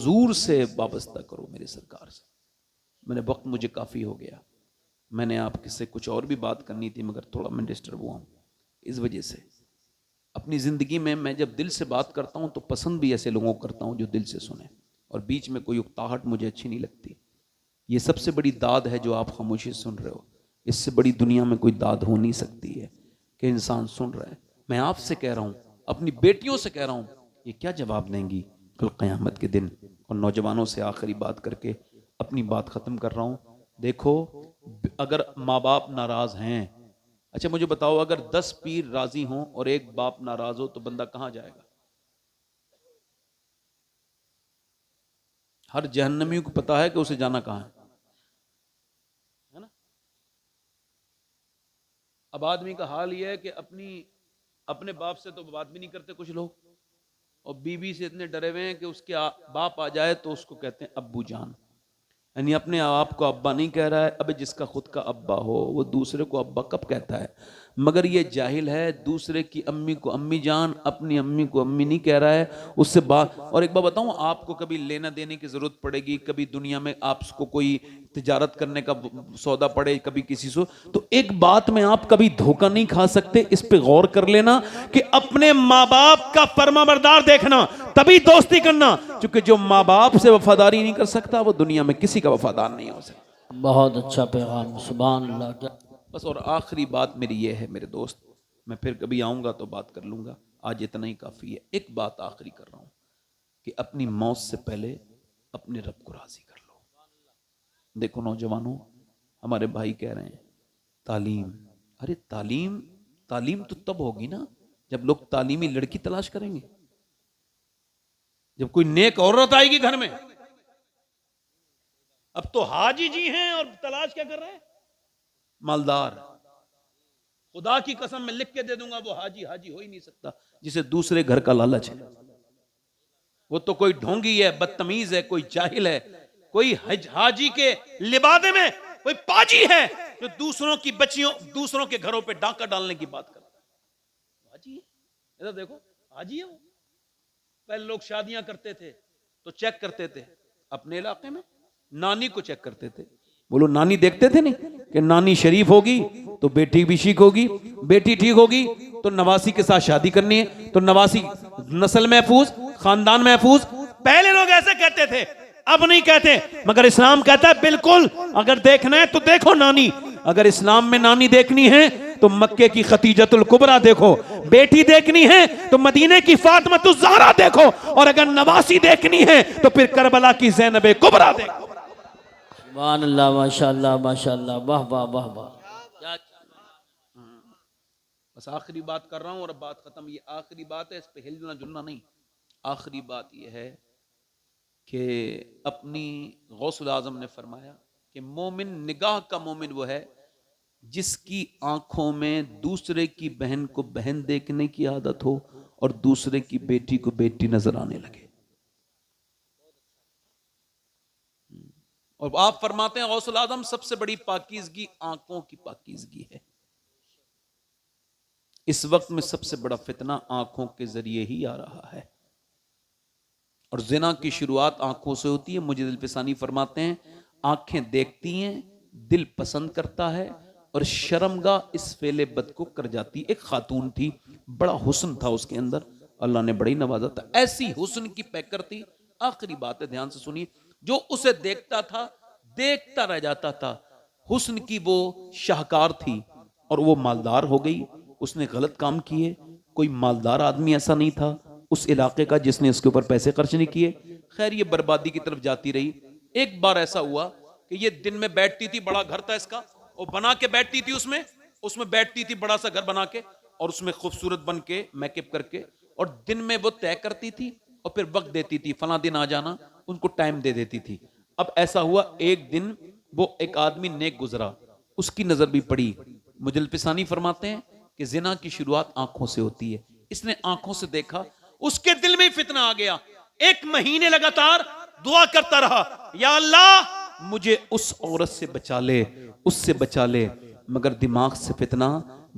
हुजूर से वाबस्ता करो, मेरी सरकार से। मैंने वक्त मुझे काफ़ी हो गया, मैंने आपके से कुछ और भी बात करनी थी मगर थोड़ा मैं डिस्टर्ब हुआ हूँ। इस वजह से अपनी ज़िंदगी में मैं जब दिल से बात करता हूँ तो पसंद भी ऐसे लोगों को करता हूँ जो दिल से सुने, और बीच में कोई उकताहट मुझे अच्छी नहीं लगती। ये सबसे बड़ी दाद है जो आप खामोशी सुन रहे हो। इससे बड़ी दुनिया में कोई दाद हो नहीं सकती है कि इंसान सुन रहा है। मैं आपसे कह रहा हूँ, अपनी बेटियों से कह रहा हूँ, ये क्या जवाब देंगी कल क़यामत के दिन। और नौजवानों से आखिरी बात करके अपनी बात ख़त्म कर रहा हूँ। देखो, अगर माँ बाप नाराज़ हैं, अच्छा मुझे बताओ, अगर 10 पीर राजी हों और एक बाप नाराज हो तो बंदा कहाँ जाएगा? हर जहन्नमी को पता है कि उसे जाना कहाँ है ना। अब आदमी का हाल यह है कि अपने बाप से तो बात भी नहीं करते कुछ लोग, और बीवी से इतने डरे हुए हैं कि उसके बाप आ जाए तो उसको कहते हैं अब्बू जान। यानी अपने आप को अब्बा नहीं कह रहा है। अबे जिसका खुद का अब्बा हो वो दूसरे को अब्बा कब कहता है? मगर ये जाहिल है, दूसरे की अम्मी को अम्मी जान, अपनी अम्मी को अम्मी नहीं कह रहा है। उससे बात, और एक बात बताऊं, आपको कभी लेना देने की जरूरत पड़ेगी, कभी दुनिया में आपको कोई तिजारत करने का सौदा पड़े, कभी किसी से, तो एक बात में आप कभी धोखा नहीं खा सकते। इस पे गौर कर लेना कि अपने माँ बाप का फरमाबरदार देखना, तभी दोस्ती करना, क्योंकि जो माँ बाप से वफादारी नहीं कर सकता वो दुनिया में किसी का वफादार नहीं हो सकता। बहुत अच्छा पैगाम, सुभान अल्लाह। बस, और आखिरी बात मेरी ये है मेरे दोस्त, मैं फिर कभी आऊँगा तो बात कर लूँगा, आज इतना ही काफ़ी है। एक बात आखिरी कर रहा हूँ कि अपनी मौत से पहले अपने रब को राज़ी कर लो। देखो नौजवानों, हमारे भाई कह रहे हैं तालीम, अरे तालीम, तालीम तो तब होगी ना जब लोग तालीमी लड़की तलाश करेंगे, जब कोई नेक औरत आएगी घर में। अब तो हाजी जी हैं और तलाश क्या कर रहे हैं? मालदार। खुदा की कसम मैं लिख के दे दूंगा, वो हाजी हाजी हो ही नहीं सकता जिसे दूसरे घर का लालच है। वो तो कोई ढोंगी है, बदतमीज है, कोई जाहिल है, कोई हाजी के लिबादे में कोई पाजी है जो दूसरों की बच्चियों, दूसरों के घरों पे डाका डालने की बात करता है। हाजी है, इधर देखो, हाजी है वो। पहले लोग शादियां करते थे तो चेक करते थे, अपने इलाके में नानी को चेक करते थे। बोलो, नानी देखते थे नहीं कि नानी शरीफ होगी तो बेटी भी ठीक होगी, बेटी ठीक होगी तो नवासी के साथ शादी करनी है, तो नवासी नस्ल महफूज, खानदान महफूज। पहले लोग ऐसे कहते थे, अब नहीं कहते। मगर इस्लाम कहता है बिल्कुल, अगर देखना है तो देखो नानी। अगर इस्लाम में नानी देखनी है तो मक्के की खतीजतुल कुबरा देखो, बेटी देखनी है तो मदीने की फातिमा ज़हरा देखो, और अगर नवासी देखनी है तो फिर करबला की ज़ैनब कुबरा देखो। सुभान अल्लाह, माशाअल्लाह माशाअल्लाह, वाह वाह वाह वाह। बस आखिरी बात कर रहा हूं और अब बात खत्म। ये आखिरी बात है, इस पे हिलना जुलना नहीं। आखिरी बात यह है कि अपनी गौसुल आजम ने फरमाया कि मोमिन, निगाह का मोमिन वो है जिसकी आंखों में दूसरे की बहन को बहन देखने की आदत हो और दूसरे की बेटी को बेटी नजर आने लगे। और आप फरमाते हैं गौसुल आजम, सबसे बड़ी पाकीज़गी आंखों की पाकीज़गी है। इस वक्त में सबसे बड़ा फितना आंखों के जरिए ही आ रहा है, और जिना की शुरुआत आंखों से होती है। मुझे दिल पिसानी फरमाते हैं, आंखें देखती हैं, दिल पसंद करता है, और शर्मगाह इस फेले बद को कर जाती। एक खातून थी, बड़ा हुस्न था उसके अंदर, अल्लाह ने बड़ी नवाजा था, ऐसी हुस्न की पैकर थी। आखिरी बात है, ध्यान से सुनिए, जो उसे देखता था देखता रह जाता था। हुस्न की वो शाहकार थी और वो मालदार हो गई। उसने गलत काम किए, कोई मालदार आदमी ऐसा नहीं था उस इलाके का जिसने उसके ऊपर पैसे खर्च नहीं किए। खैर, ये बर्बादी की तरफ जाती रही। एक बार ऐसा हुआ कि ये दिन में बैठती थी, बड़ा घर था इसका, वो बना के बैठती थी, उसमें बैठती थी, बड़ा सा घर बना के, और उसमें खूबसूरत बन के मेकअप करके, और दिन में वो तय करती थी और फिर वक्त देती थी, फला दिन आ जाना, उनको टाइम दे देती थी। अब ऐसा हुआ, एक दिन वो एक आदमी नेक गुजरा, उसकी नजर भी पड़ी। मुजल पिसानी फरमाते हैं कि जिना की शुरुआत आंखों से होती है। इसने आंखों से देखा, उसके दिल में फितना आ गया। 1 महीने लगातार दुआ करता रहा, या अल्लाह मुझे उस औरत से बचा ले, उससे बचा ले। मगर दिमाग से फितना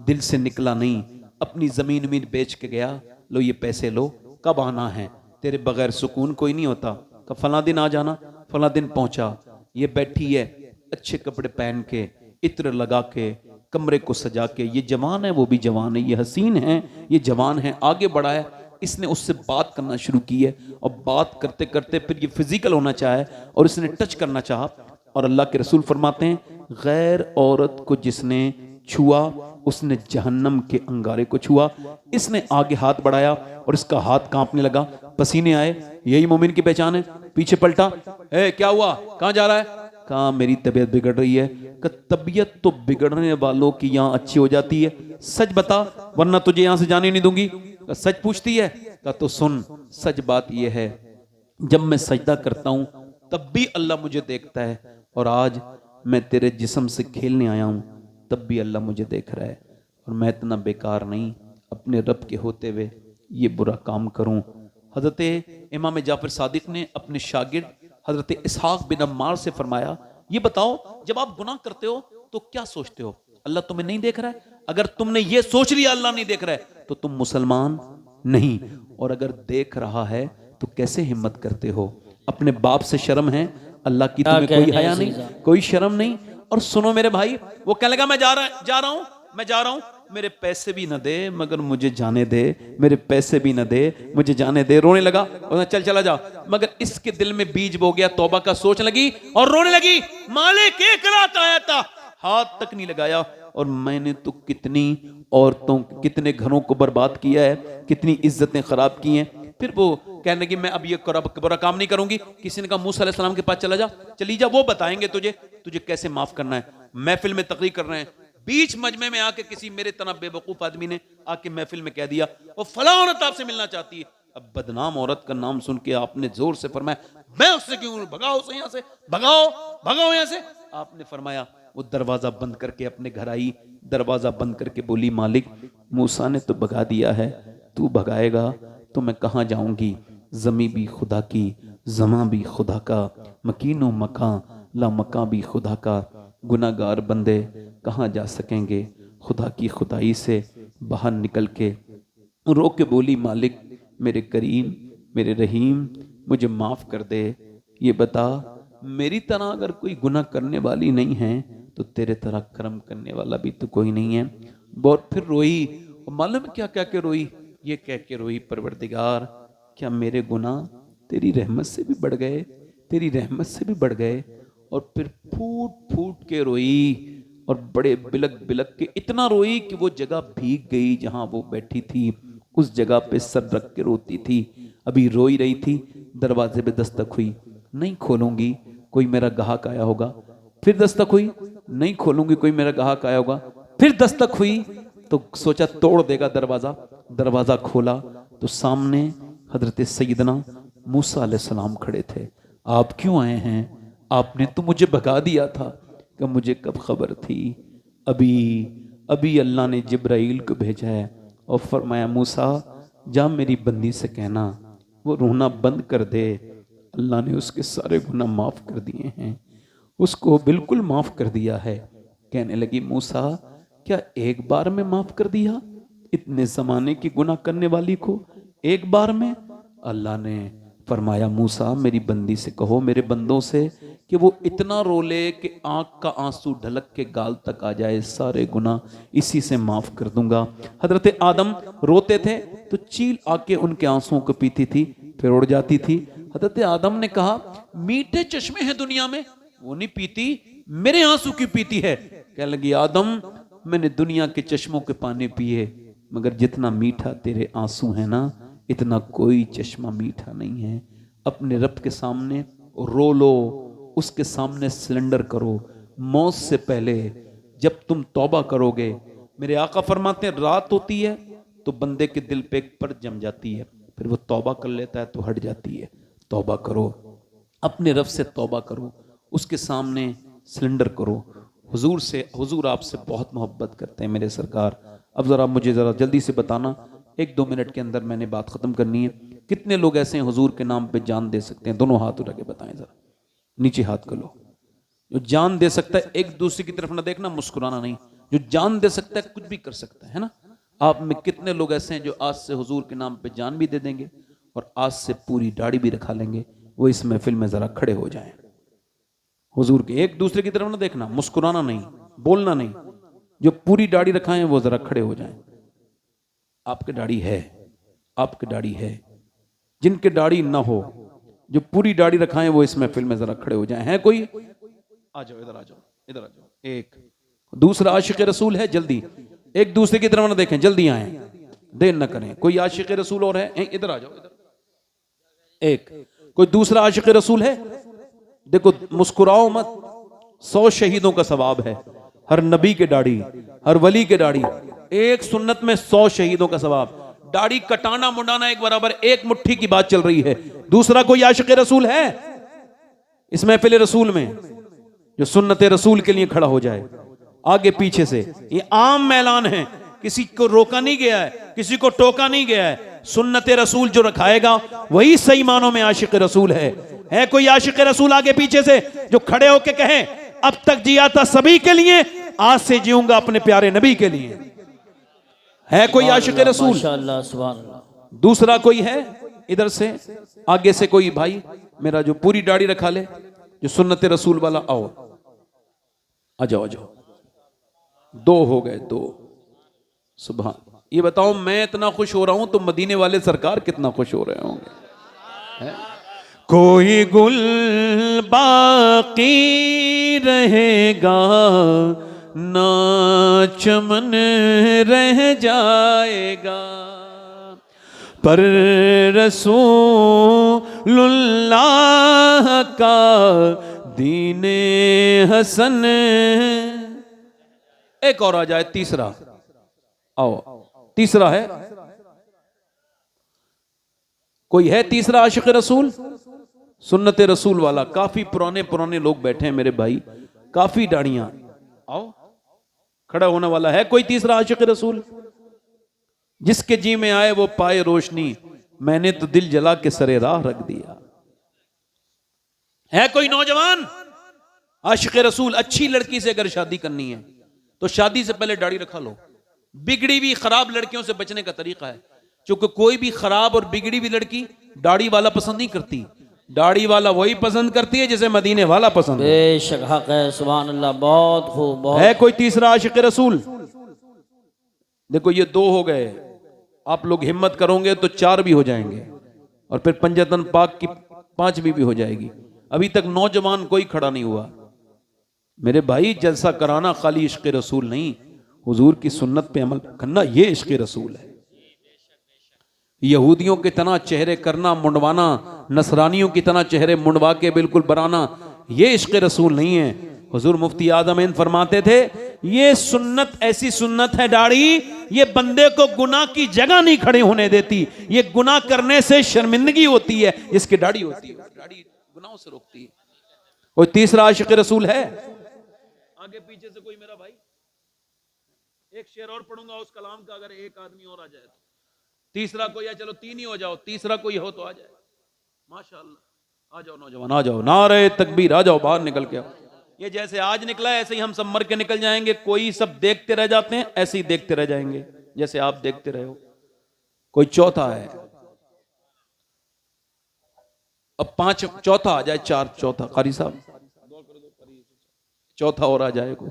दिल से निकला नहीं। अपनी जमीन बेच के गया, लो ये पैसे लो, कब आना है, तेरे बगैर सुकून कोई नहीं होता। कहा फला दिन आ जाना। फला दिन पहुंचा, ये बैठी है अच्छे कपड़े पहन के, इत्र लगा के, कमरे को सजा के। ये जवान है, वो भी जवान है, ये हसीन है, ये जवान है, आगे बढ़ा है। इसने उससे बात करना शुरू की है और बात करते करते फिर ये फिजिकल होना चाहे और इसने टच करना चाहा। और अल्लाह के रसूल फरमाते हैं गैर औरत को जिसने छुआ उसने जहन्नम के अंगारे को छुआ। इसने आगे हाथ बढ़ाया और इसका हाथ कांपने लगा, पसीने आए। यही मोमिन की पहचान है। पीछे पलटा, ए क्या हुआ, कहां जा रहा है? कहा मेरी तबीयत बिगड़ रही है। तबीयत तो बिगड़ने वालों की यहाँ अच्छी हो जाती है, सच बता वरना तुझे यहां से जाने नहीं दूंगी। सच पूछती है? कहा तो सुन, सच बात यह है जब मैं सजदा करता हूं तब भी अल्लाह मुझे देखता है, और आज मैं तेरे जिस्म से खेलने आया हूं तब भी अल्लाह मुझे देख रहा है, और मैं इतना बेकार नहीं अपने रब के होते हुए ये बुरा काम करूं। हजरत इमाम जाफर सादिक ने अपने शागिर्द हजरत इसहाक बिन अम्मार से फरमाया, ये बताओ जब आप गुनाह करते हो तो क्या सोचते हो? अल्लाह तुम्हें नहीं देख रहा है? अगर तुमने ये सोच लिया अल्लाह नहीं देख रहा है तो तुम मुसलमान नहीं, और अगर देख रहा है तो कैसे हिम्मत करते हो? अपने बाप से शर्म है, अल्लाह की तुम्हें कोई हया नहीं, कोई शर्म नहीं। और सुनो मेरे भाई, वो कहने लगा मैं जा रहा हूं, मेरे पैसे भी न दे मगर मुझे जाने दे, मेरे पैसे भी न दे मुझे जाने दे। रोने लगा, चल चला जा। मगर इसके दिल में बीज बो गया, तौबा का सोच लगी और रोने लगी। मालिक एक रात आया था, हाथ तक नहीं लगाया, और मैंने तो कितनी औरतों, कितने घरों को बर्बाद किया है, कितनी इज्जतें खराब की हैं। फिर वो कहने लगी मैं अब ये बुरा काम नहीं करूंगी। किसी ने कहा मूसा अलैहि सलाम के पास चला जा, चली जा, वो बताएंगे तुझे कैसे माफ करना है। महफिल में तकरीर कर रहे हैं, बीच मजमे में आके किसी मेरे तरह बेवकूफ आदमी ने आके महफिल में कह दिया वो फला औरत आपसे मिलना चाहती है। अब बदनाम औरत का नाम सुन के आपने जोर से फरमाया मैं उससे क्यों, भगाओ उसे यहां से, भगाओ यहां से। आपने फरमाया, वो दरवाजा बंद करके अपने घर आई, दरवाजा बंद करके बोली मालिक मूसा ने तो भगा दिया है, तू भगाएगा तो मैं कहां जाऊंगी? जमी भी खुदा की, जमा भी खुदा का, मकीनो मकां ला मकां भी खुदा का। गुनाहगार बंदे कहाँ जा सकेंगे खुदा की खुदाई से बाहर निकल के। रो के बोली मालिक मेरे करीम, मेरे रहीम, मुझे माफ कर दे। ये बता मेरी तरह अगर कोई गुनाह करने वाली नहीं है तो तेरे तरह कर्म करने वाला भी तो कोई नहीं है। बहुत फिर रोई, मालूम क्या क्या के रोई? ये कह के रोई परवरदिगार क्या मेरे गुनाह तेरी रहमत से भी बढ़ गए, तेरी रहमत से भी बढ़ गए। और फिर फूट फूट के रोई और बड़े बिलक बिलक के इतना रोई कि वो जगह भीग गई जहां वो बैठी थी, उस जगह पे सर रख के रोती थी। अभी रोई रही थी, दरवाजे पे दस्तक हुई, नहीं खोलूंगी कोई मेरा ग्राहक आया होगा। फिर दस्तक हुई, नहीं खोलूंगी कोई मेरा ग्राहक आया होगा। फिर दस्तक हुई तो सोचा तोड़ देगा दरवाजा। दरवाजा खोला तो सामने हजरत सैयदना मूसा अलैहिस्सलाम खड़े थे। आप क्यों आए हैं? आपने तो मुझे भगा दिया था। कि मुझे कब खबर थी? अभी अल्लाह ने जिब्राइल को भेजा है और फरमाया मूसा जा मेरी बंदी से कहना वो रोना बंद कर दे। अल्लाह ने उसके सारे गुनाह माफ कर दिए हैं, उसको बिल्कुल माफ कर दिया है। कहने लगी मूसा क्या एक बार में माफ कर दिया इतने जमाने की गुनाह करने वाली को एक बार में? अल्लाह ने फरमाया मूसा मेरी बंदी से कहो, मेरे बंदों से कि वो इतना रो ले कि आंख का आंसू ढलक के गाल तक आ जाए, सारे गुनाह इसी से माफ कर दूंगा। हजरत आदम रोते थे तो चील आके उनके आंसुओं को पीती थी, फिर उड़ जाती थी। हजरत आदम ने कहा मीठे चश्मे हैं दुनिया में, वो नहीं पीती, मेरे आंसू की पीती है। कह लगी आदम मैंने दुनिया के चश्मों के पानी पिए मगर जितना मीठा तेरे आंसू है ना इतना कोई चश्मा मीठा नहीं है। अपने रब के सामने रो लो, उसके सामने सिलेंडर करो। मौत से पहले जब तुम तौबा करोगे, मेरे आका फरमाते हैं रात होती है तो बंदे के दिल पे एक परत जम जाती है, फिर वो तौबा कर लेता है तो हट जाती है। तौबा करो, अपने रब से तौबा करो, उसके सामने सिलेंडर करो। हुजूर आपसे बहुत मोहब्बत करते हैं मेरे सरकार। अब जरा मुझे जरा जल्दी से बताना, 1-2 मिनट के अंदर मैंने बात खत्म करनी है। कितने लोग ऐसे हैं हुजूर के नाम पे जान दे सकते हैं? दोनों हाथ उठा के बताएं जरा, नीचे हाथ कर लो। जो जान दे सकता है, एक दूसरे की तरफ ना देखना, मुस्कुराना नहीं, जो जान दे सकता है कुछ भी कर सकता है ना। आप में कितने लोग ऐसे हैं जो आज से हुजूर के नाम पे जान भी दे देंगे और आज से पूरी दाढ़ी भी रखा लेंगे? वो इस महफिल में जरा खड़े हो जाएं। हुजूर के एक दूसरे की तरफ ना देखना, मुस्कुराना नहीं, बोलना नहीं। जो पूरी दाढ़ी रखाएं वो जरा खड़े हो जाएं। आपके दाढ़ी है, आपके दाढ़ी है। जिनके दाढ़ी ना हो, जो पूरी दाढ़ी रखाएं वो इस महफिल में जरा खड़े हो जाएं। है कोई? आ जाओ, इधर आ जाओ, इधर आ जाओ। एक दूसरा आशिक रसूल है, जल्दी एक दूसरे की तरफ ना देखें, जल्दी आए, देर न करें। कोई आशिक रसूल और है? इधर आ जाओ, इधर। एक कोई दूसरा आशिक रसूल है? देखो मुस्कुराओ मत। 100 शहीदों का सवाब है, हर नबी के दाढ़ी, हर वली के दाढ़ी। एक सुन्नत में 100 शहीदों का सवाब। दाढ़ी कटाना मुंडाना एक बराबर, एक मुट्ठी की बात चल रही है। दूसरा कोई आशिक रसूल है इस महफिल रसूल में जो सुन्नत रसूल के लिए खड़ा हो जाए? आगे पीछे से ये आम मैलान है, किसी को रोका नहीं गया है, किसी को टोका नहीं गया है। सुन्नत रसूल जो रखाएगा वही सही मानों में आशिक रसूल है। है कोई आशिक रसूल आगे पीछे से जो खड़े होके कहे अब तक जिया था सभी के लिए, आज से जीऊंगा अपने प्यारे नबी के लिए? है कोई आशिक रसूल? माशाअल्लाह, सुभान अल्लाह। दूसरा कोई है? इधर से आगे से कोई भाई मेरा जो पूरी दाढ़ी रखा ले, जो सुन्नत रसूल वाला, आओ, आ जाओ, आ जाओ। 2 हो गए, 2। सुभान। ये बताओ मैं इतना खुश हो रहा हूं तो मदीने वाले सरकार कितना खुश हो रहे होंगे। है? कोई गुल बाकी रहेगा ना चमन रह जाएगा, पर रसूलुल्लाह का दीने हसन। एक और आ जाए, तीसरा। आओ, तीसरा है कोई? है तीसरा आशिक रसूल, सुन्नत रसूल वाला? काफी पुराने पुराने लोग बैठे हैं मेरे भाई, काफी दाढ़ियां। आओ, खड़ा होने वाला है कोई तीसरा आशिक रसूल? जिसके जी में आए वो पाए रोशनी, मैंने तो दिल जला के सरे राह रख दिया। है कोई नौजवान आशिक रसूल? अच्छी लड़की से अगर शादी करनी है तो शादी से पहले दाढ़ी रखा लो। बिगड़ी हुई खराब लड़कियों से बचने का तरीका है, क्योंकि कोई भी खराब और बिगड़ी हुई लड़की दाढ़ी वाला पसंद नहीं करती। दाढ़ी वाला वही पसंद करती है जिसे मदीने वाला पसंद है। बेशक हक है, सुभान अल्लाह। बहुत खूब, बहुत। है कोई तीसरा आशिक रसूल? देखो ये 2 हो गए, आप लोग हिम्मत करोगे तो 4 भी हो जाएंगे, और फिर पंजतन पाक की 5वीं भी हो जाएगी। अभी तक नौजवान कोई खड़ा नहीं हुआ। मेरे भाई जलसा कराना खाली इश्क रसूल नहीं, हुजूर की सुन्नत पे अमल करना, ये इश्क रसूल है। यहूदियों की तरह चेहरे करना मुंडवाना, नसरानियों की तरह चेहरे मुंडवा के बिल्कुल बनाना, ये इश्क रसूल नहीं है। हुजूर मुफ्ती आज़मीन फरमाते थे ये सुन्नत ऐसी सुन्नत है दाढ़ी, ये बंदे को गुनाह की जगह नहीं खड़े होने देती, ये गुनाह करने से शर्मिंदगी होती है। जिसकी दाढ़ी होती है दाढ़ी गुनाहों से रोकती है। कोई तीसरा आशिक रसूल है? आगे पीछे से कोई मेरा भाई? एक शेर और पढ़ूंगा उस कलाम का, अगर एक आदमी और आ जाए तो। तीसरा कोई है? चलो 3 ही हो जाओ, तीसरा कोई हो तो आ जाए। माशाअल्लाह, आ जाओ नौजवान, आ जाओ, नारे तकबीर, आ जाओ, बाहर निकल के आओ। ये जैसे आज निकला है ऐसे ही हम सब मर के निकल जाएंगे। कोई सब देखते रह जाते हैं, ऐसे ही देखते रह जाएंगे जैसे आप देखते रहे हो। कोई चौथा है? अब 5, चौथा आ जाए, 4, चौथा कारी साहब, चौथा और आ जाए कोई।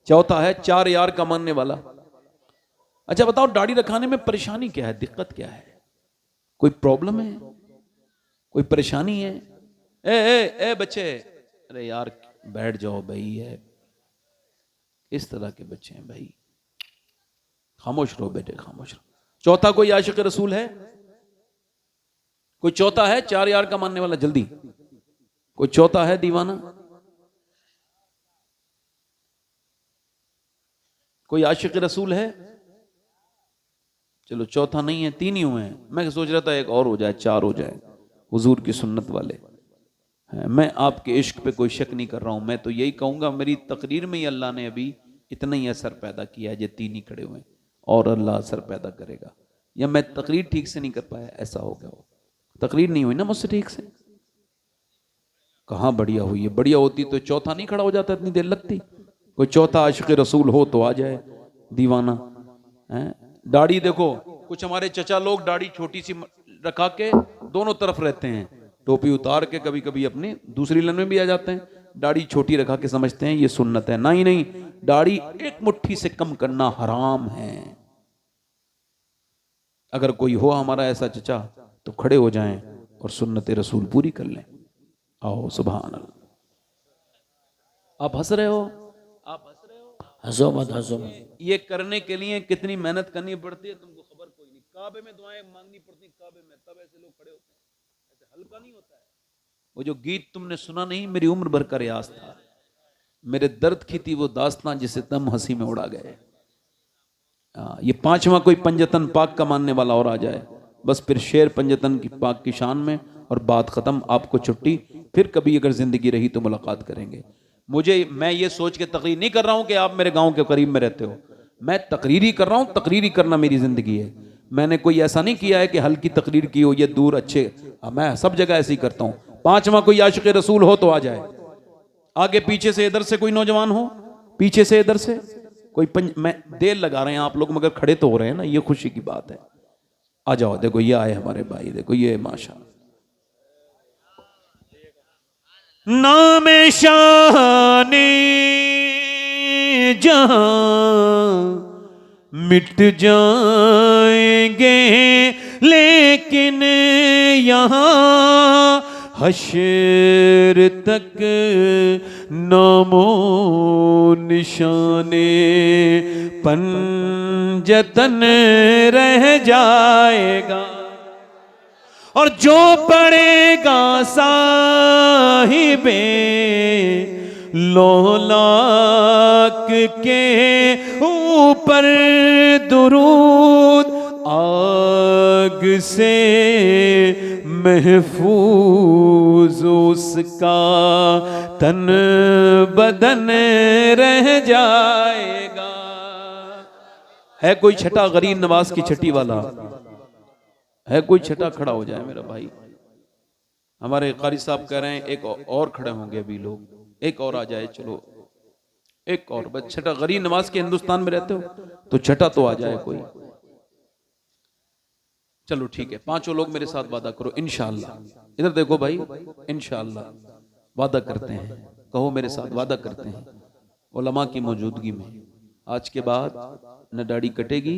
चौथा है 4 यार का मानने वाला। अच्छा बताओ दाढ़ी रखाने में परेशानी क्या है, दिक्कत क्या है? कोई प्रॉब्लम है, कोई परेशानी है? ए बच्चे, अरे यार बैठ जाओ भाई। है इस तरह के बच्चे हैं भाई, खामोश रहो बेटे, खामोश रहो। चौथा कोई आशिक रसूल है? कोई चौथा है 4 यार का मानने वाला? जल्दी कोई चौथा है दीवाना? कोई आशिक रसूल है? चलो चौथा नहीं है, 3 ही हुए हैं। मैं सोच रहा था एक और हो जाए, 4 हो जाए। हुजूर की सुन्नत वाले हैं। मैं आपके इश्क पे कोई शक नहीं कर रहा हूं, मैं तो यही कहूंगा मेरी तकरीर में ही अल्लाह ने अभी इतना ही असर पैदा किया है, ये 3 ही खड़े हुए, और अल्लाह असर पैदा करेगा। या मैं तकरीर ठीक से नहीं कर पाया, ऐसा हो गया हो। तकरीर नहीं हुई ना मुझसे ठीक से। कहाँ बढ़िया हुई है? बढ़िया होती तो चौथा नहीं खड़ा हो जाता, इतनी देर लगती। कोई चौथा आशिक रसूल हो तो आ जाए दीवाना। दाढ़ी देखो, कुछ हमारे चचा लोग दाढ़ी छोटी सी रखा के दोनों तरफ रहते हैं, टोपी उतार के कभी कभी अपने दूसरी लाइन में भी आ जाते हैं, दाढ़ी छोटी रखा के समझते हैं ये सुन्नत है। नहीं नहीं, दाढ़ी एक मुट्ठी से कम करना हराम है। अगर कोई हो हमारा ऐसा चचा तो खड़े हो जाएं और सुन्नत रसूल पूरी कर लें। आओ सुभान अल्लाह। आप हंस रहे हो, आप हंस रहे हो। हंसो मत, हंसो मत। ये करने के लिए कितनी मेहनत करनी पड़ती है तुमको खबर कोई नहीं। काबे में दुआएं मांगनी पड़ती काबे में, तब ऐसे लोग खड़े होते हैं। ऐसे हल्का नहीं होता है। वो जो गीत तुमने सुना नहीं, मेरी उम्र भर का रियाज था, मेरे दर्द की थी वो दास्तां जिसे दम हंसी में उड़ा गए। ये पांचवा कोई पंजतन पाक का मानने वाला और आ जाए, बस फिर शेर पंजतन की पाक की शान में, और बात खत्म। आपको छुट्टी, फिर कभी अगर जिंदगी रही तो मुलाकात करेंगे। मैं ये सोच के तकरीर नहीं कर रहा हूं कि आप मेरे गांव के करीब में रहते हो, मैं तकरीरी कर रहा हूं। तकरीरी करना मेरी जिंदगी है। मैंने कोई ऐसा नहीं किया है कि हल्की तकरीर की हो, ये दूर अच्छे। मैं सब जगह ऐसे ही करता हूं। पांचवा कोई आशिक रसूल हो तो आ जाए। आगे पीछे से, इधर से कोई नौजवान हो, पीछे से इधर से कोई मैं देर लगा रहे हैं आप लोग, मगर खड़े तो हो रहे हैं ना, ये खुशी की बात है। आ जाओ, देखो ये आए हमारे भाई, देखो ये माशा। नाम शाने जहां मिट जाएंगे, लेकिन यहाँ हशर तक नामो निशाने पंजतन रह जाएगा। और जो पड़ेगा साहिबे लौलाक के ऊपर दुरूद, आग से महफूज उसका तन बदन रह जाएगा। है कोई छठा गरीब नवाज की छठी वाला? है कोई छठा? खड़ा हो जाए मेरा भाई। हमारे कारी साहब कह रहे हैं एक और खड़े होंगे अभी लोग, एक और आ जाए। चलो एक और बस। छठा गरीब नवाज के हिंदुस्तान में रहते हो तो छठा तो आ जाए कोई। चलो ठीक है, पांचों लोग मेरे साथ वादा करो इंशाअल्लाह। इधर देखो भाई, इंशाअल्लाह वादा करते हैं। कहो मेरे साथ, वादा करते हैं उलमा की मौजूदगी में आज के बाद न दाढ़ी कटेगी,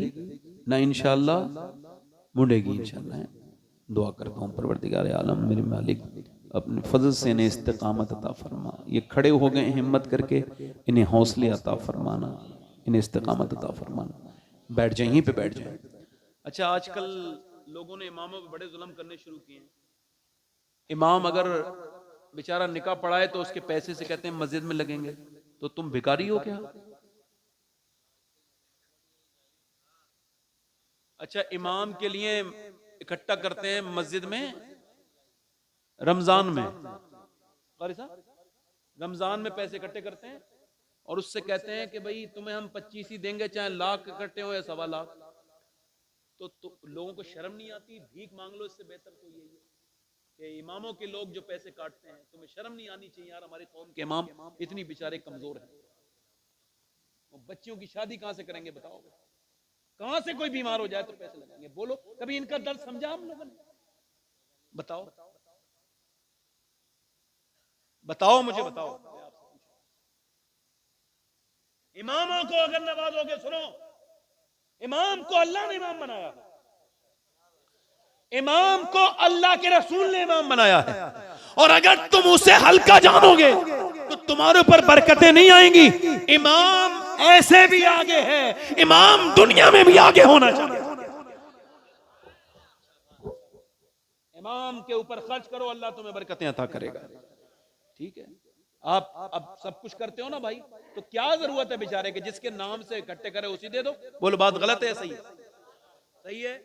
न इंशाअल्लाह मुड़ेगी इंशाअल्लाह। दुआ करता हूँ परवरदिगार आलम मेरे मालिक अपने फजल से इन्हें इस्तिकामत अता फरमा। ये खड़े हो गए हिम्मत करके, इन्हें हौसले अता फरमाना, इन्हें इस्तिकामत अता फरमाना। बैठ जाए, यहीं पे बैठ जाए। अच्छा, आजकल लोगों ने इमामों पे बड़े जुल्म करने शुरू किए हैं। इमाम अगर बेचारा निकाह पढ़ाए तो उसके पैसे से कहते हैं मस्जिद में लगेंगे। तो तुम भिखारी हो क्या? अच्छा, इमाम के लिए इकट्ठा करते हैं मस्जिद में रमजान में, रमजान में पैसे इकट्ठे करते हैं और उससे कहते हैं कि भाई तुम्हें हम 25 ही देंगे, चाहे लाख इकट्ठे हो या 1.25 लाख। तो लोगों को शर्म नहीं आती? भीख मांग लो, इससे बेहतर तो यही है कि इमामों के लोग जो पैसे काटते हैं, तुम्हें शर्म नहीं आनी चाहिए यार। हमारी कौम के इमाम इतनी बेचारे कमजोर हैं, बच्चियों की शादी कहां से करेंगे बताओ? कहां से कोई बीमार हो जाए तो पैसे लगाएंगे? बोलो, कभी इनका दर्द समझा हम लोगों ने? बताओ बताओ, मुझे बताओ। इमामों को अगर नवाजोगे, सुनो, इमाम को अल्लाह ने इमाम बनाया, इमाम को अल्लाह के रसूल ने इमाम बनाया है। और अगर तुम उसे हल्का जानोगे तो तुम्हारे ऊपर बरकतें नहीं आएंगी। इमाम ऐसे भी आगे है, इमाम दुनिया में भी आगे होना चाहिए। इमाम के ऊपर खर्च करो, अल्लाह तुम्हें बरकतें अता करेगा। ठीक है, आप अब सब कुछ करते हो ना भाई, तो क्या जरूरत है बेचारे के जिसके नाम से इकट्ठे करे उसी दे दो। बोलो बात गलत है? सही है? सही है।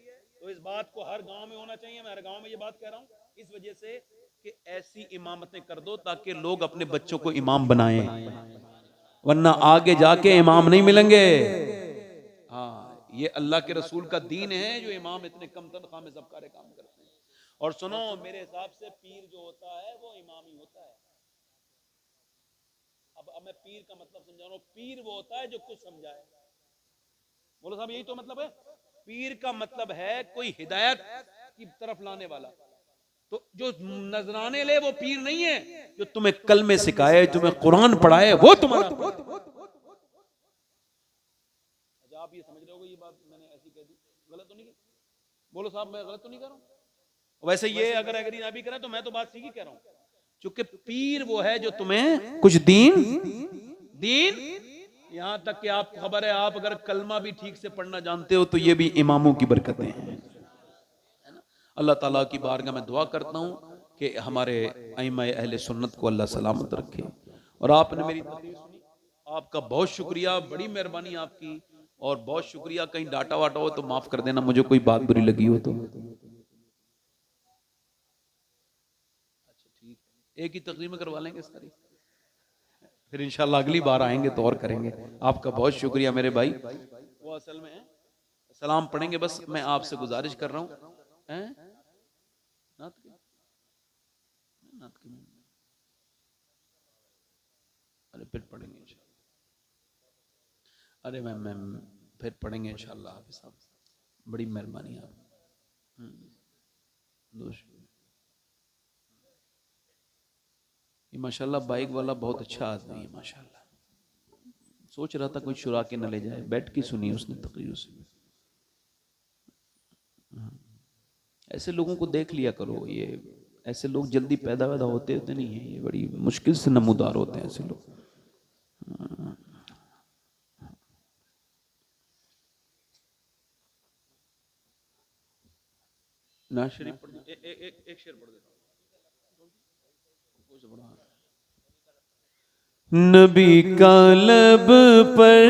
तो इस बात को हर गांव में होना चाहिए। मैं हर गांव में ये बात कह रहा हूं इस वजह से कि ऐसी इमामतें कर दो ताकि लोग अपने बच्चों को इमाम बनाएं, वरना आगे जाके इमाम नहीं मिलेंगे। हाँ, ये अल्लाह के रसूल का दीन है जो इमाम इतने कम तनख्वाह में सब कार्य काम करते हैं। और सुनो, मेरे हिसाब से पीर जो होता है वो इमाम ही होता है। अब मैं पीर का मतलब समझा रहा हूं। पीर वो होता है जो कुछ समझाए। बोलो साहब, यही तो मतलब है। पीर का मतलब है कोई हिदायत की तरफ लाने वाला। तो जो नजराने ले वो पीर नहीं है, जो तुम्हें कलमे सिखाए, तुम्हें कुरान पढ़ाए, वो तुम्हारा पीर है। अच्छा, आप ये समझ रहे हो ये बात मैंने ऐसी कह दी, गलत तो नहीं की? बोलो साहब, मैं गलत तो नहीं कर रहा हूं? वैसे ये अगर एग्री ना भी करें तो मैं तो बात सीखी कह रहा हूं, क्योंकि पीर वो है जो तुम्हें कुछ दीन यहां तक कि आप खबर है, आप अगर कलमा भी ठीक से पढ़ना जानते हो तो ये भी इमामों की बरकतें हैं। अल्लाह ताला की बारगाह में दुआ करता हूं कि हमारे अइम्मा अहले सुन्नत को अल्लाह सलामत रखे। और आपने मेरी तकरीर सुनी, आपका बहुत शुक्रिया, बड़ी मेहरबानी आपकी, और बहुत शुक्रिया। कहीं डाटा वाटा हो तो माफ कर देना, मुझे कोई बात बुरी लगी हो तो। अच्छा ठीक है, एक ही तकरीर में करवा लेंगे सारी, फिर इंशाल्लाह अगली बार आएंगे तो और करेंगे। आपका बहुत शुक्रिया मेरे भाई। वो असल में सलाम पढ़ेंगे, बस मैं आपसे गुजारिश कर रहा हूँ, अरे फिर पढ़ेंगे इंशाल्लाह। अरे मैं फिर पढ़ेंगे इंशाल्लाह। हाफिज़ साहब, बड़ी मेहरबानी आप। ये माशाल्लाह बाइक वाला बहुत अच्छा आदमी है माशाल्लाह। सोच रहा था कोई चुरा के न ले जाए, बैठ के सुनी उसने तकरीर से। ऐसे लोगों को देख लिया करो, ये ऐसे लोग जल्दी पैदा होते नहीं है, ये बड़ी मुश्किल से नमूदार होते हैं ऐसे लोग। ना शरीफ पढ़ एक शेर पढ़ देता हूँ। नबी का लब पर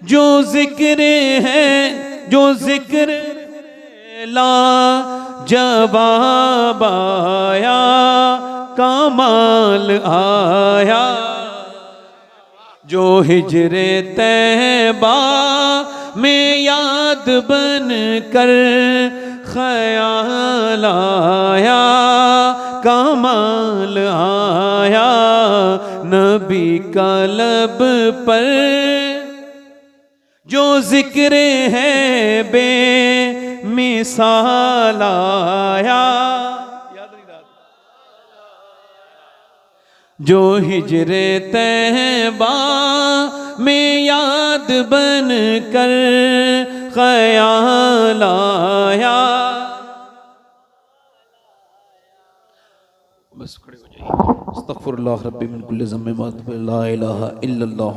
जो जिक्र है, जो जिक्र ला जवाब आया, कमाल आया। जो हिजरे तैबा में याद बन कर ख्याल आया, कमाल आया। नबी का लब पर जो जिक्र है बेमिसाल आया। जो हिजरे तैबा में याद बन कर ख्याल आया। बस खड़े हो जाइए। अस्तगफिरुल्लाह रब्बी मिन कुल्लि ज़म्बिन व अतूबु इलैहि, ला इलाहा इल्लल्लाह।